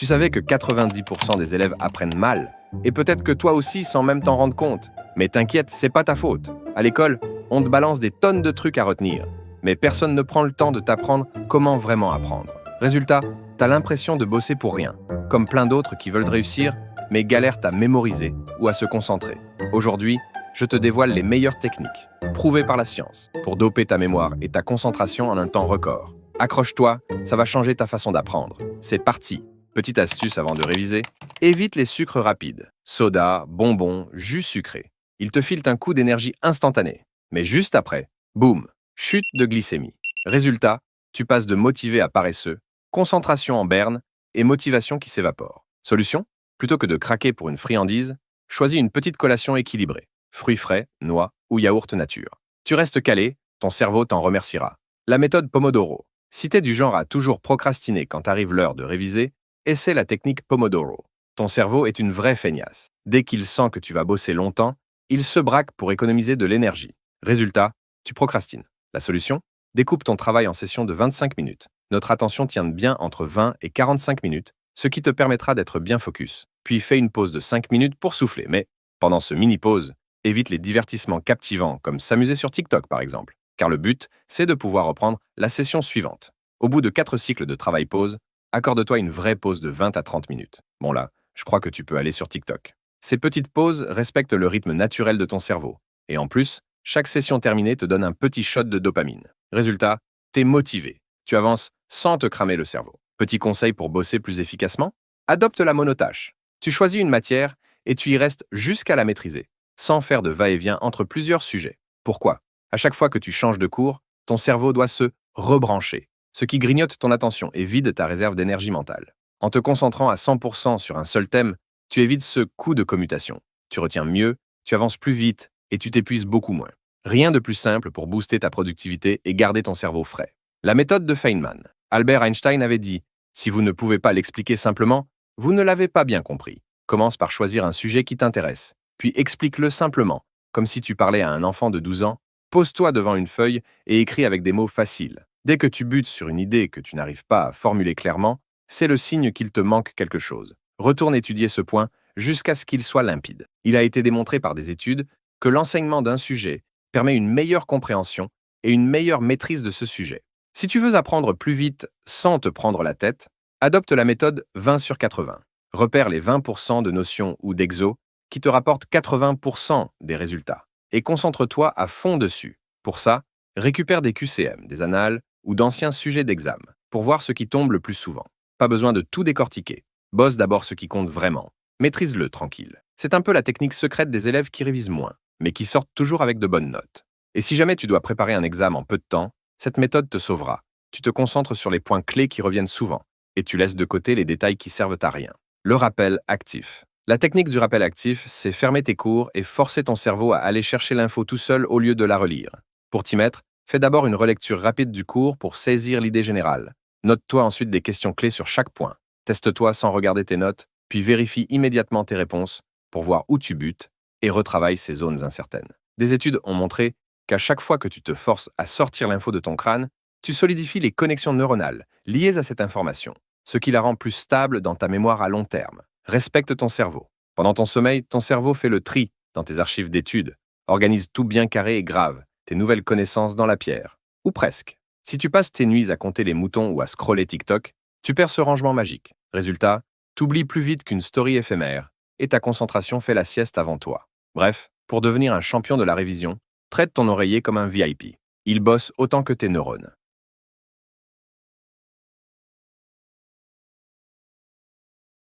Tu savais que 90% des élèves apprennent mal? Et peut-être que toi aussi sans même t'en rendre compte. Mais t'inquiète, c'est pas ta faute. À l'école, on te balance des tonnes de trucs à retenir. Mais personne ne prend le temps de t'apprendre comment vraiment apprendre. Résultat, t'as l'impression de bosser pour rien. Comme plein d'autres qui veulent réussir, mais galèrent à mémoriser ou à se concentrer. Aujourd'hui, je te dévoile les meilleures techniques, prouvées par la science, pour doper ta mémoire et ta concentration en un temps record. Accroche-toi, ça va changer ta façon d'apprendre. C'est parti! Petite astuce avant de réviser, évite les sucres rapides. Soda, bonbons, jus sucré. Ils te filent un coup d'énergie instantané. Mais juste après, boum, chute de glycémie. Résultat, tu passes de motivé à paresseux, concentration en berne et motivation qui s'évapore. Solution? Plutôt que de craquer pour une friandise, choisis une petite collation équilibrée. Fruits frais, noix ou yaourt nature. Tu restes calé, ton cerveau t'en remerciera. La méthode Pomodoro. Si t'es du genre à toujours procrastiner quand arrive l'heure de réviser, essaie la technique Pomodoro. Ton cerveau est une vraie feignasse. Dès qu'il sent que tu vas bosser longtemps, il se braque pour économiser de l'énergie. Résultat, tu procrastines. La solution? Découpe ton travail en sessions de 25 minutes. Notre attention tient bien entre 20 et 45 minutes, ce qui te permettra d'être bien focus. Puis fais une pause de 5 minutes pour souffler. Mais pendant ce mini-pause, évite les divertissements captivants comme s'amuser sur TikTok par exemple. Car le but, c'est de pouvoir reprendre la session suivante. Au bout de 4 cycles de travail-pause, accorde-toi une vraie pause de 20 à 30 minutes. Bon là, je crois que tu peux aller sur TikTok. Ces petites pauses respectent le rythme naturel de ton cerveau. Et en plus, chaque session terminée te donne un petit shot de dopamine. Résultat, t'es motivé. Tu avances sans te cramer le cerveau. Petit conseil pour bosser plus efficacement? Adopte la monotâche. Tu choisis une matière et tu y restes jusqu'à la maîtriser, sans faire de va-et-vient entre plusieurs sujets. Pourquoi? À chaque fois que tu changes de cours, ton cerveau doit se rebrancher, ce qui grignote ton attention et vide ta réserve d'énergie mentale. En te concentrant à 100% sur un seul thème, tu évites ce coup de commutation. Tu retiens mieux, tu avances plus vite et tu t'épuises beaucoup moins. Rien de plus simple pour booster ta productivité et garder ton cerveau frais. La méthode de Feynman. Albert Einstein avait dit « Si vous ne pouvez pas l'expliquer simplement, vous ne l'avez pas bien compris. Commence par choisir un sujet qui t'intéresse, puis explique-le simplement, comme si tu parlais à un enfant de 12 ans. Pose-toi devant une feuille et écris avec des mots faciles. Dès que tu butes sur une idée que tu n'arrives pas à formuler clairement, c'est le signe qu'il te manque quelque chose. Retourne étudier ce point jusqu'à ce qu'il soit limpide. Il a été démontré par des études que l'enseignement d'un sujet permet une meilleure compréhension et une meilleure maîtrise de ce sujet. Si tu veux apprendre plus vite sans te prendre la tête, adopte la méthode 20 sur 80. Repère les 20% de notions ou d'exos qui te rapportent 80% des résultats et concentre-toi à fond dessus. Pour ça, récupère des QCM, des annales ou d'anciens sujets d'examen pour voir ce qui tombe le plus souvent. Pas besoin de tout décortiquer. Bosse d'abord ce qui compte vraiment. Maîtrise-le tranquille. C'est un peu la technique secrète des élèves qui révisent moins, mais qui sortent toujours avec de bonnes notes. Et si jamais tu dois préparer un examen en peu de temps, cette méthode te sauvera. Tu te concentres sur les points clés qui reviennent souvent et tu laisses de côté les détails qui servent à rien. Le rappel actif. La technique du rappel actif, c'est fermer tes cours et forcer ton cerveau à aller chercher l'info tout seul au lieu de la relire. Pour t'y mettre, fais d'abord une relecture rapide du cours pour saisir l'idée générale. Note-toi ensuite des questions clés sur chaque point. Teste-toi sans regarder tes notes, puis vérifie immédiatement tes réponses pour voir où tu butes et retravaille ces zones incertaines. Des études ont montré qu'à chaque fois que tu te forces à sortir l'info de ton crâne, tu solidifies les connexions neuronales liées à cette information, ce qui la rend plus stable dans ta mémoire à long terme. Respecte ton cerveau. Pendant ton sommeil, ton cerveau fait le tri dans tes archives d'études, organise tout bien carré et grave, tes nouvelles connaissances dans la pierre. Ou presque. Si tu passes tes nuits à compter les moutons ou à scroller TikTok, tu perds ce rangement magique. Résultat, t'oublies plus vite qu'une story éphémère et ta concentration fait la sieste avant toi. Bref, pour devenir un champion de la révision, traite ton oreiller comme un VIP. Il bosse autant que tes neurones.